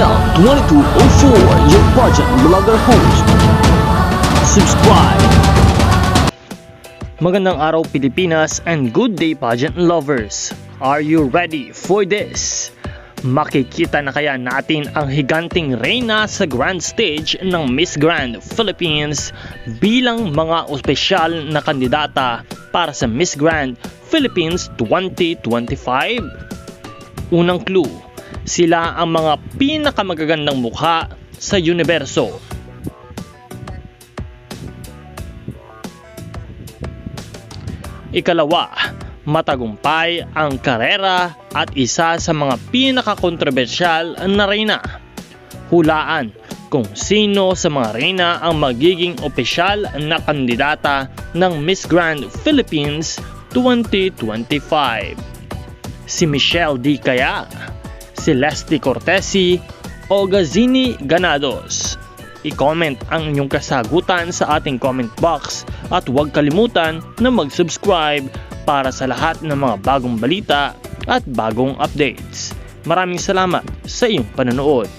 Michelle 2204, your pageant vlogger host. Subscribe! Magandang araw Pilipinas and good day pageant lovers. Are you ready for this? Makikita na kaya natin ang higanting reyna sa grand stage ng Miss Grand Philippines bilang mga opisyal na kandidata para sa Miss Grand Philippines 2025? Unang clue, sila ang mga pinakamagagandang mukha sa universo. Ikalawa, matagumpay ang karera at isa sa mga pinakakontrobersyal na reyna. Hulaan kung sino sa mga reyna ang magiging opisyal na kandidata ng Miss Grand Philippines 2025. Si Michelle D. kaya? Si Leslie Cortesi o Gazini Ganados? I-comment ang inyong kasagutan sa ating comment box at huwag kalimutan na mag-subscribe para sa lahat ng mga bagong balita at bagong updates. Maraming salamat sa iyong panonood.